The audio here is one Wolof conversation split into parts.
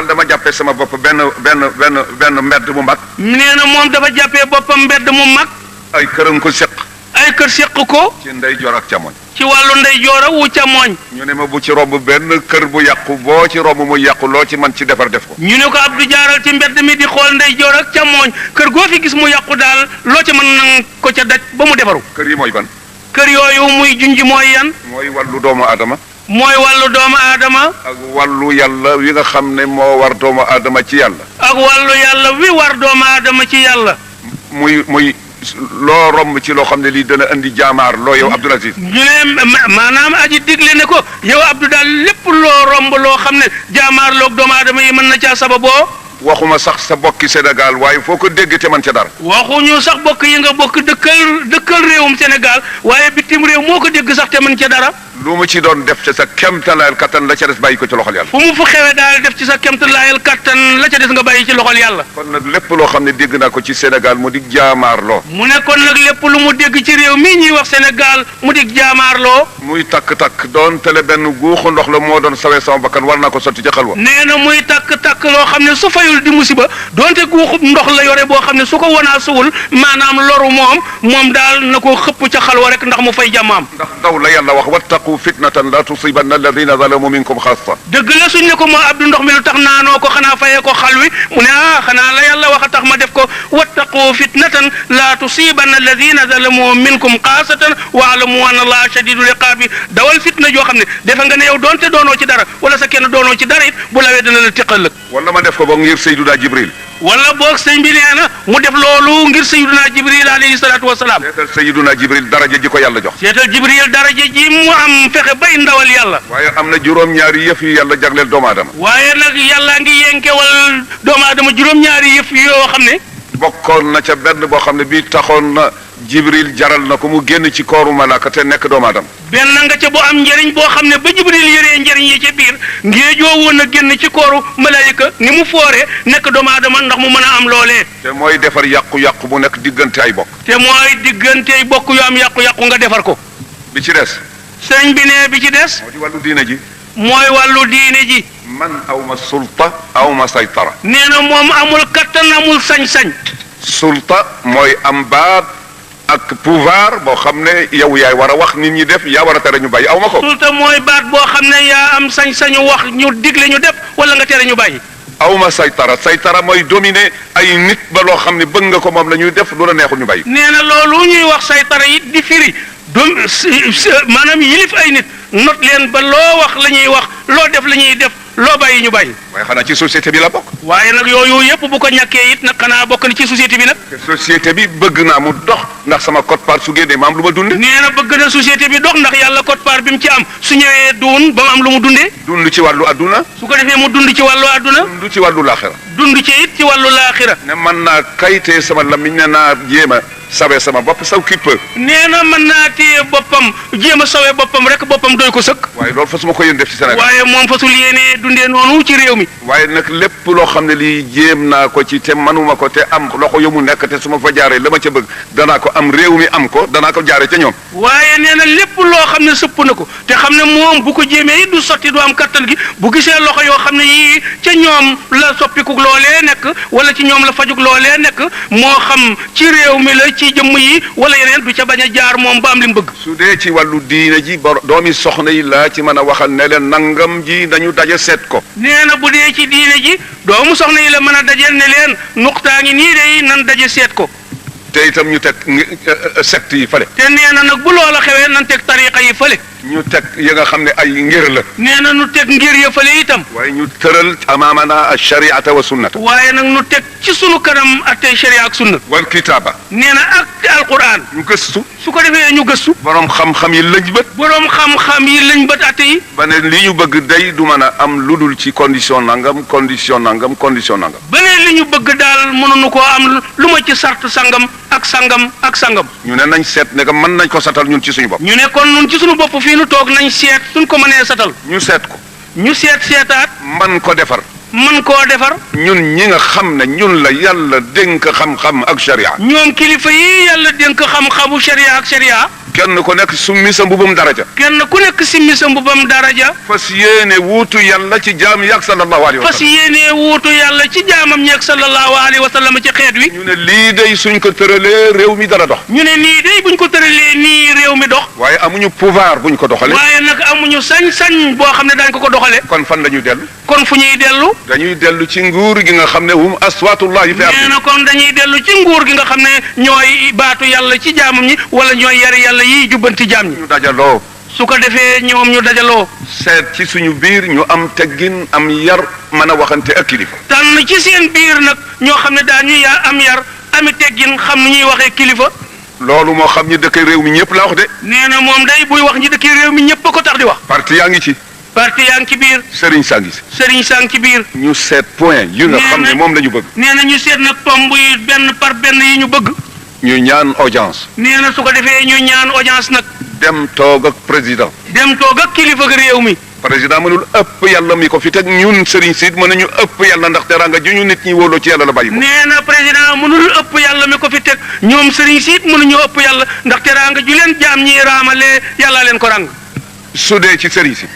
man dama jàppee sama bopp benn mbedd mu mag. nee na moom dafa jàppee boppam mbedd mu mag. ay këram ko seq. ay kër seq ko. ci ndeyjoor ak càmmoñ. ci wàllu ndeyjoor wu càmmoñ. ñu ne ma bu ci romb benn kër bu yàqu boo ci romb mu yàqu loo ci man ci defar def ko. ñu ne ko Abdou jaaral ci mbedd mi di xool ndeyjoor ak càmmoñ kër goo fi gis mu yàqu daal loo ci mën nang ko ca daj ba mu defaru. kër yi mooy ban. kër yooyu muy junj mooy yan. mooy wàllu doomu aadama. mooy wàllu doomu aadama. ak wàllu yàlla wi nga xam ne moo war doomu aadama ci yàlla. ak wàllu yàlla wi war doomu aadama ci yàlla. muy loo romb ci loo xam ne lii dana indi jaamaar loo yow Abdoul Aziz. ñu ne maanaam aji digle ne ko yow Abdou daal lépp loo romb loo xam ne jaamaar loog doomu aadama yi mën na caa sababoo. waxuma sax sa bokki Sénégal waaye foo ko dégg te man ca dara. waxuñu sax bokk yi nga bokk dëkkal réewum Sénégal waaye bitim réew moo ko dégg sax te mën ca dara. lu mu ci doon def ci sa kemtalaayal kattan la ca des bàyyi ko ci loxol yàlla. fu mu fu xewe daal def ci sa kemtalaayal kattan la ca des nga bàyyi ci loxol yàlla. kon nag lépp loo xam ne dégg naa ko ci Sénégal mu di jaamaarloo. mu ne kon nag lépp lu mu dégg ci réew mii ñuy wax Sénégal mu di jaamaarloo. muy takk-takk doon tele benn guuxu ndox la moo doon sawee sama bakkan war naa ko sotti ci xalwa. nee na muy takk-takk loo xam ne su fayul di musiba doonte guuxub ndox la yore boo xam ne su ko wanaa suwul maanaam loru moom daal na ko xëpp ca xalwa rek ndax mu fay jàmmaam. ndax daw la yàlla wax wattaqu fitnatan la tusibanna alladina zalamu minkum xaassa. dëgg la suñ ne ko moo Abdou ndox mi lu tax naanoo ko xanaa fayee ko xal wi mu ne xanaa la yàlla wax a tax ma def ko wattaqu fitnatan la tusibanna alladina zalamu minkum xaasatan waalamu anna allaha shadidul iqaabi dawal fitna joo xam ne defe nga ne yow doonte doonoo ci dara wala sa kenn doonoo ci dara it bu lawee dina la tiqal lëg. wala ma def ko boog ngir Seydina Jibril. wala boog sëñ bi nee na mu def loolu ngir Seydina Jibril alayhi salaatu wa salaam. seetal Seydina Jibril daraja ji ko yàlla jox. seetal Jibril daraja ji mu am fexe bay ndawal yàlla. waaye am na juróom-ñaari yëf yu yàlla jagleel doomu aadama. waaye nag yàllaa ngi yenkewal doomu aadama juróom-ñaari yëf yoo xam ne. bokkoon na ca benn boo xam ne bii taxoon na Jibril jaral na ko mu génn ci kooru malaaka te nekk doomu aadama. benn nga ca bu am njëriñ boo xam ne ba Jibril yëree njëriñ yi ca biir ngéejoo woon a génn ci kooru malaayika ni mu fooree nekk doomu aadama ndax mu mën a am loolee. te mooy defar yàqu-yàqu bu nekk diggante ay bokk. te mooy diggante ay bokk yu am yàqu-yàqu nga defar ko. bi ci des. sëñ bi ne bi ci des. moo di wàllu diine ji. mooy wàllu diine ji. man awma sulta awma saytara. nee na moom amul kattan amul sañ-sañ. sulta mooy am baat ak pouvoir boo xam ne yow yaay war a wax nit ñi def yaa war a tere ñu bàyyi aw ma ko. sulta mooy baat boo xam ne yaa am sañ-sañu wax ñu digle ñu def wala nga tere ñu bàyyi. aw ma saytara mooy dominer ay nit ba loo xam ne bëgg nga ko moom la ñuy def lu la neexul ñu bàyyi. nee na loolu ñuy wax saytara it di firi maanaam yilif ay nit not leen ba loo wax la ñuy wax loo def la ñuy def loo bàyyi ñu bàyyi. waaye xanaa ci société bi la bokk. waaye nag yooyu yëpp bu ko ñàkkee it nag xanaa bokk na ci société bi nag. société bi bëgg naa mu dox ndax sama code part su génnee ma am lu ma dundee. nee na bëgg na société bi dox ndax yàlla code part bi mu ci am su ñëwee duun ba mu am lu mu dundee. dund ci wàllu adduna. su ko defee mu dund ci wàllu adduna. dund ci wàllu laaxira. dund ci it ci wàllu laaxira. ne mën naa kayitee sama lamiñ ne naa jéem a sawe sama bopp saw kii peu. nee na mën naa téye boppam jéem a sawee boppam rek boppam doy ko sëkk. waaye loolu fasuma ko yéen def ci Sénégal. waaye moom fasul yéenee dundee noonu ci réew mi. waaye nag lépp loo xam ne lii jéem naa ko ci te manuma ko te am loxo yu mu nekk te su ma fa jaaree la ma ca bëgg danaa ko am réew mi am ko danaa ko jaaree ca ñoom. waaye nee na lépp loo xam ne sëpp na ko te xam ne moom bu ko jéemee it du sotti du am kattan gi bu gisee loxo yoo xam ne yii ca ñoom la soppiku loolee nekk wala ci ñoom la fajug loolee nekk moo xam ci réew mi la ci jëmm yi wala yeneen du ca bañ a jaar moom ba am li mu bëgg. su dee ci wàllu diine ji doomi soxna yi laa ci mën a waxal ne leen nangam ji dañu daje seet ko. nee na bu dee ci diine ji doomu soxna yi la mën a dajeel ne leen nuqtaa ngi nii de nan daje seet ko. te itam ñu teg secte yi fële. te nee na nag bu loola xewee nan teg tariqa yi fële. ñu teg yi nga xam ne ay ngir la. nee na nu teg ngir ya fële itam. waaye ñu tëral amaamana shariata wa sunnata. waaye nag nu teg ci sunu kanam attey sharia ak sunna. wal kitaaba. nee na ak alquran. ñu gëstu. su ko defee ñu gëstu. borom xam-xam yi lëñ bët. borom xam-xam yi lañ bët atte yi. ba ne li ñu bëgg day du mën a am lu dul ci condition nangam condition nangam condition nangam. ba ne li ñu bëgg daal mënuñu koo am lu ma ci sart sangam ak sangam ak sangam. ñu ne nañ seet ne que mën nañ ko satal ñun ci suñu bopp. ñu ne kon ñun ci suñu bopp fii nu toog nañ seet suñ ko mënee satal. ñu seet ko. ñu seetaat. man ko defar. man koo defar. ñun ñi nga xam ne ñun la yàlla dénk xam-xam ak sharia. ñoom kilifa yi yàlla dénk xam-xamu sharia ak sharia. kenn ku nekk summi sa mbubum daraja. kenn ku nekk simmi sa mbubam daraja. fas yéene wuutu yàlla ci jaam yàgg sallallahu alayhi wa fas sallam. yéenee wuutu yàlla ci jaamam ñeeg sallallahu alayhi wa sallam ci xeet wi. ñu ne lii day suñ ko tëralee réew mi dana dox. ñu ne nii day buñ ko tëralee nii réew mi dox. waaye amuñu pouvoir buñ ko doxalee. waaye nag amuñu sañ-sañ boo xam ne daañu ko doxalee. kon fan la ñuy dellu. kon fu ñuy dellu. dañuy dellu ci nguur gi nga xam ne hum aswaatullahi fi nee ardi. na kon dañuy dellu ci nguur gi nga xam ne ñooy baatu yàlla ci jaamam ñi wala ñooy yari yàlla yiy jubbanti jaam ñi. ñu dajaloo. su ko defee ñoom ñu dajaloo. seet ci suñu biir ñu am teggin am yar mën a waxante ak kilifa. tànn ci seen biir nag ñoo xam ne daañu am yar ami teggin xam ni ñuy waxee kilifa. loolu moo xam ñi dëkk réew mi ñëpp la wax de. nee na moom day buy wax ñi dëkk réew mi ñëpp a ko tax di wax. parti yaa ngi ci. parti yaa ngi ci biir. sëriñ saa ngi si. sëriñ saa ngi ci biir. ñu seet point yi nga xam ne moom la ñu bëgg. nee na ñu seet nag tomb yi benn par benn yi ñu bëgg. ñu ñaan audience. nee na su ko defee ñu ñaan audience nag. dem toog ak président. dem toog ak kilifa ak réew mi. président mënul ëpp yàlla mi ko fi teg ñun sëriñ siit mën nañu ëpp yàlla ndax teraanga ju ñu nit ñi wóoloo ci yàlla la bàyyi ko. nee na président mënul ëpp yàlla mi ko fi teg ñoom sëriñ siit mënuñu ëpp yàlla ndax teraanga ju leen jaam ñi raamalee yàlla leen ko ràng. su dee ci sëriñ si.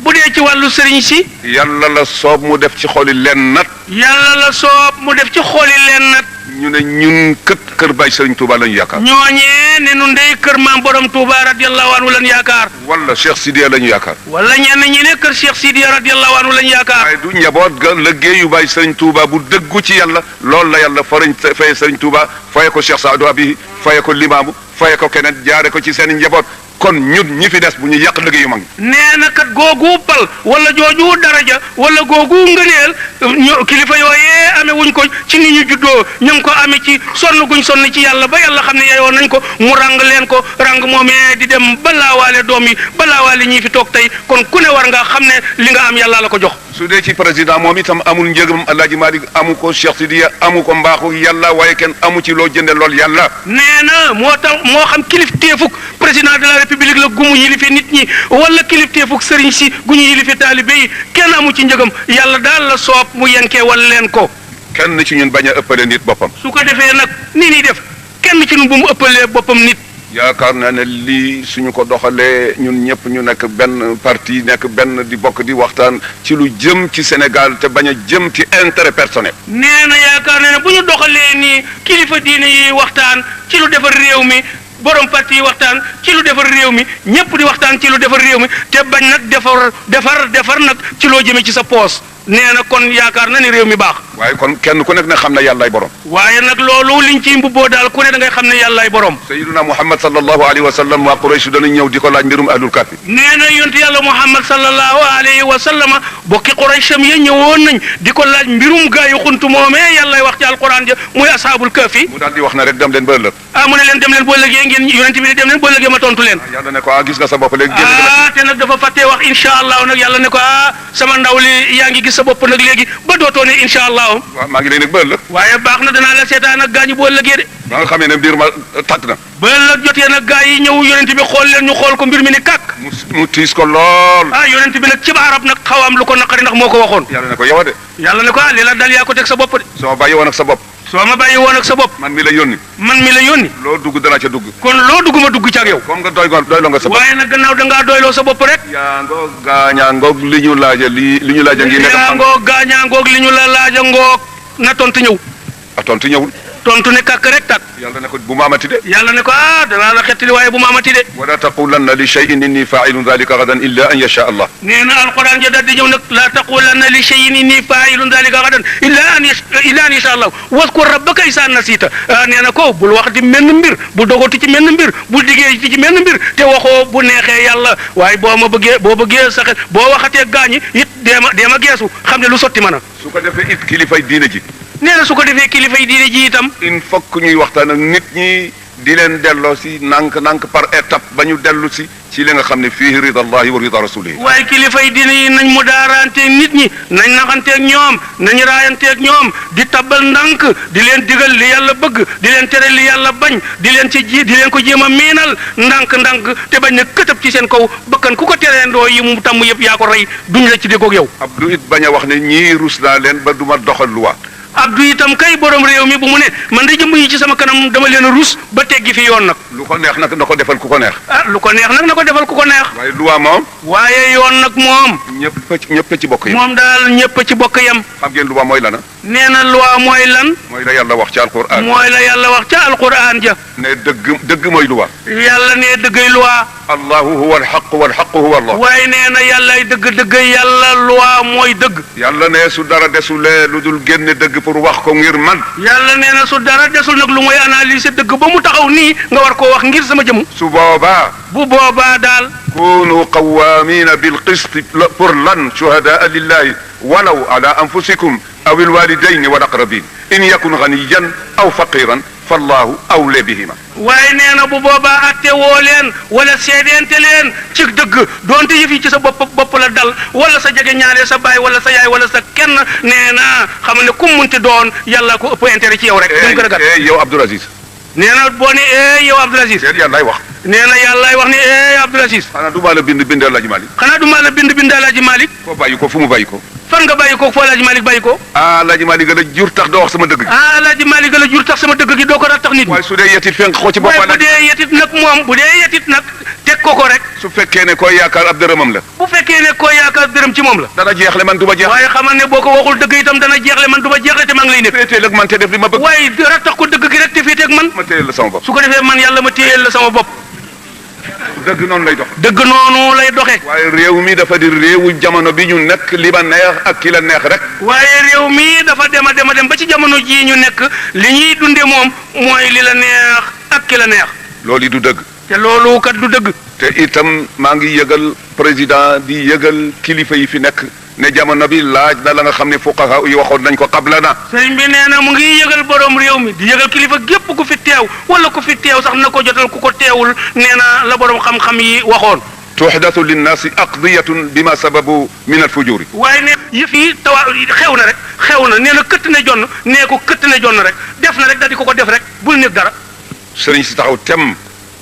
bu dee ci wàllu sëriñ si. yàlla la soob mu def ci xoli leen nat. yàlla la soob mu def ci xooli leen nag. ñu ne ñun kër Baay Sëriñ Touba lañu yaakaar. ñooñee ne nun dey kër maam borom Touba radiyallahu anhu lan yaakaar. wala Cheikh Sidiya lañu yaakaar. wala ñenn ñi ne kër Cheikh Sidiya radiyallahu anhu lan yaakaar. waaye du njaboot ga liggéeyu Baay Sëriñ Touba bu dëggu ci yàlla loolu la yàlla farañ faye Sëriñ Touba faye ko Cheikh Saadu Abi faye ko Limaamu faye ko keneen jaare ko ci seen njaboot kon ñun ñi fi des bu ñu yàq liggéeyu mag. nee na kat googu pal wala jooju daraja wala googu ngëneel ñu kilifa yooyee amee wuñ ko ci ni ñu juddoo ñu ngi ko amee ci sonn guñ sonn ci yàlla ba yàlla xam ne yeyoo nañ ko mu ràng leen ko ràng moomee di dem balaawaale doom yi balaawaale ñii fi toog tey kon ku ne war nga xam ne li nga am yàlla la ko jox. su dee ci président moom itam amul njëgam Alaaji Maalik amu ko Cheikh Sidiya amu ko mbaaxu yàlla waaye kenn amu ci loo jënde lool yàlla. nee na moo tax moo xam kilifteefuk président de la république la gumu yilife nit ñi wala kilifteefuk sëriñ si gu ñu yilife taalibe yi kenn amu ci njëgam yàlla daal la soob mu yenkee wal leen ko. kenn ci ñun bañ a ëppale nit boppam. su ko defee nag ni ñuy def kenn ci ñun bu mu ëppalee boppam nit. yaakaar naa ne lii suñu ko doxalee ñun ñëpp ñu nekk benn parti nekk benn di bokk di waxtaan ci lu jëm ci Sénégal te bañ a jëm ci intérêt personnel. nee na yaakaar na ne bu ñu doxalee nii kilifa diine yi waxtaan ci lu defar réew mi borom parti yi waxtaan ci lu defar réew mi ñëpp di waxtaan ci lu defar réew mi te bañ nag defar nag ci loo jëmee ci sa poos nee na kon yaakaar na ni réew mi baax. waaye kon kenn ku nekk ne xam ne yàllaay borom. waaye nag loolu liñ ciy mbubboo daal ku ne da ngay xam ne yàllaay borom. Sayyiduna Muhammad sallallahu alayhi wa sallam waa Quraysh danañ ñëw di ko laaj mbirum ahlul kahfi. nee na yonent yàlla Muhammad sallallahu alayhi wa sallam bokki Quraysham ya ñëwoon nañ di ko laaj mbirum gaa yu xuntu moomee yàllay wax ci alquran ja muy ashaabul kahfi. mu daal di wax na rek dem leen ba ëllëg. mu ne leen dem leen boo lëgee ngeen yonent bi ne dem leen boo lëgee ma tontu leen. yàlla ne ko gis nga sa bopp léegi. te nag dafa fàttee wax incha allah nag yàlla ne ko sama ndaw li yaa ngi gis sa bopp nag léegi ba dootoo ne incha allah. waaw maa ngi lay nekk ba ëllëg. waaye baax na danaa la seetaan ak gaañu boo lëgee de. ba nga xamee ne mbir ma tàkk na. ba ëllëg jotee nag gaa yi ñëw yonent bi xool leen ñu xool ko mbir mi ni kàkk. mu tiis ko lool. yonent bi nag ci arab nag xaw am lu ko naqari ndax moo ko waxoon. yàlla ne ko yow de. yàlla ne ko li la dal yaa ko teg sa bopp de. soo bàyyi woon ak sa bopp. soo ma bàyyi woon ak sa bopp. man mi la yónni. loo dugg danaa ca dugg. kon loo dugg ma dugg ca ak yow. comme nga doyloo nga sa bopp. waaye nag gannaaw dangaa doyloo sa bopp rek. yaa ngoog gaañaa ngoog li ñu laaja ngi nekk. yaa ngoog gaañaa ngoog li ñu la laaja ngoog na tontu ñëw. tontu ñëwul. tontu ne kàkk rek tak. yàlla ne ko bu ma amati de. yàlla ne ko danaa la xettali waaye bu ma amati de. wala taqulanna li shay'in inni fa'ilun dhalika gadan illa an yasha Allah. nee na alquran ja daal di ñëw nag la taqulanna li shay'in inni fa'ilun dhalika gadan illa an yasha Allah waskur rabbaka isa nasita nee na ko bul wax di menn mbir bu dogoti ci menn mbir bul diggee ci menn mbir te waxoo bu neexee yàlla waaye boo bëggee saxe boo waxatee gaañi it deema geesu xam ne lu sotti mën a. su ko defee it kilifay diine ji. nee na su ko defee kilifa yi diine ji itam. il faut que ñuy waxtaan ak nit ñi di leen delloo si nànk par étape ba ñu dellu si ci li nga xam ne fii ridallahi wa rida rasulihi. waaye kilifa yi diine yi nañ mu daaraanteeg nit ñi nañ naxanteeg ñoom nañ raayanteeg ñoom di tabbal ndànk di leen digal li yàlla bëgg di leen tere li yàlla bañ di leen ko jéem a miinal ndànk te bañ na këtëb ci seen kaw bëkkan ku ko tereendoo yi mu tàmm yëpp yaa ko rey duñ la ci déggoog yow. Abdou it bañ a wax ne ñii rus naa leen ba du ma doxal luwa Abdou itam kay borom réew mi bu mu ne man de jëmm yi ci sama kanam dama leen a rus ba teggi fi yoon nag. lu ko neex nag na ko defal ku ko neex. ah lu ko neex nag na ko defal ku ko neex. waaye loi moom. waaye yoon nag moom. ñëpp ci bokk yam. moom daal ñëpp ci bokk yam. xam ngeen loi mooy lan. nee na loi mooy lan. mooy la yàlla wax ci alquran. mooy la yàlla wax ca alquran ja. ne dëgg mooy loi. yàlla ne dëggay loi. allahu huwa alxaq walxaqu huwa allah. waaye nee na yàllay dëgg yàlla loi mooy dëgg. yàlla ne su dara desulee lu dul génne dëgg pour wax ko ngir man. yàlla nee na su dara desul nag lu mooy analyser dëgg ba mu taxaw nii nga war koo wax ngir sama jëm. su boobaa. bu boobaa daal. kunu qawamina bilqist pour lan shuhadaa lillahi walaw ala anfusikum aw alwalidayni wal aqrabin in yakun ganiyan aw faqiran fallahu awla bihima. waaye nee na bu boobaa atte woo leen wala seedeente leen ci dëgg doonte yëf yi ci sa bopp la dal wala sa jege ñaale sa baay wala sa yaay wala sa kenn nee na xam ne ku munti doon yàlla ko ëpp intérêt ci yow rek. duñ ko ragal yow Abdoul Aziz. nee na boo ne yow Abdoul Aziz. yàllaay wax. nee na yàllaay wax ne Abdoul Aziz. xanaa du maa la bind Alaaji Malik. xanaa du maa la bind Alaaji Malik. foo bàyyi ko fu mu bàyyi ko. fan nga bàyyi ko foo Alaaji Malik bàyyi ko. Alaaji Malik la jur tax doo wax sama dëgg gi. Alaaji Malik la jur tax sama dëgg gi doo ko tax nit ñi. waaye su dee yetit fenk ko ci boppam. waaye bu dee yetit nag moom bu dee yetit nag teg ko rek. su fekkee ne koy yaakaar ab dërëmam la. bu fekkee ne koy yaakaar dërëm ci moom la. dana jeexle man du ma jeex. waaye xamal ne boo ko waxul dëgg itam dana jeexle man du ma jeexle te maa ngi lay nekk. féeteel ak man te def li ma bëgg. waaye dara tax ko dëgg gi rek te féete ak man. ma téyel la sama bopp. su ko defee man yàlla ma téyel la sama bopp. dëgg noonu lay dox. dëgg noonu lay doxee. waaye réew mi dafa di réewu jamono bi ñu nekk li ma neex ak ki la neex rek. waaye réew mi dafa dem ba ci jamono jii ñu nekk li ñuy dunde moom mooy li la neex ak ki la neex. loolu du dëgg. te loolu kat du dëgg. te itam maa ngi yëgal président di yëgal kilifa yi fi nekk ne jamono bi laaj na la nga xam ne fuqaha yi waxoon nañ ko qablana. sëriñ bi nee na mu ngi yëgal borom réew mi di yëgal kilifa gépp ku fi teew wala ku fi teew sax na ko jotal ku ko teewul nee na la borom xam-xam yi waxoon. tuhdathu linnaasi aqdiyatun bima sababu min alfujuri. waaye ne yëf yi xew na rek xew na nee na këtt ne jonn nee ko këtt ne jonn rek def na rek daal di ko def rek bul nekk dara. sëriñ si taxaw tem.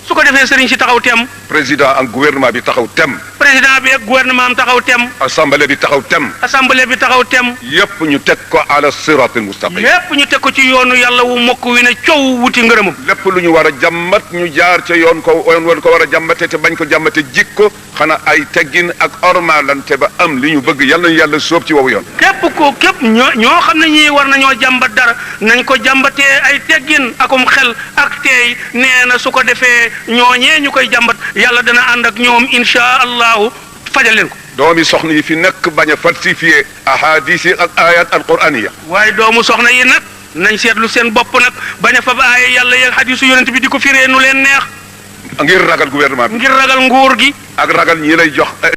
su ko defee sëriñ si taxaw tem. président ak gouvernement bi taxaw tem. président bi ak gouvernement am taxaw tem. assemblée bi taxaw tem. assemblée bi taxaw tem. yépp ñu teg ko ala siratil mustaqim. yépp ñu teg ko ci yoonu yàlla wu mokk wi ne coow wuti ngërëmam. lépp lu ñu war a jàmmat ñu jaar ca yoon ko war a jàmmate te bañ ko jàmmate jikko xanaa ay teggin ak ormalante ba am li ñu bëgg yàlla nañu yàlla sóob ci wowu yoon. képp ñoo xam ne ñii war nañoo jàmbat dara nañ ko jàmbatee ay teggin akum xel ak teey nee na su ko defee ñooñee ñu koy jàmbat yàlla dana ànd ak ñoom insha allahu fajal leen ko. doomi soxna yi fi nekk bañ a falsifié ahadis yi ak ayat alquraniya. waaye doomu soxna yi nag nañ seetlu seen bopp nag bañ a fab aaya yàlla yeeg hadisu yonent bi di ko firee nu leen neex. ngir ragal gouvernement bi. ngir ragal nguur gi. ak ragal ñi lay jox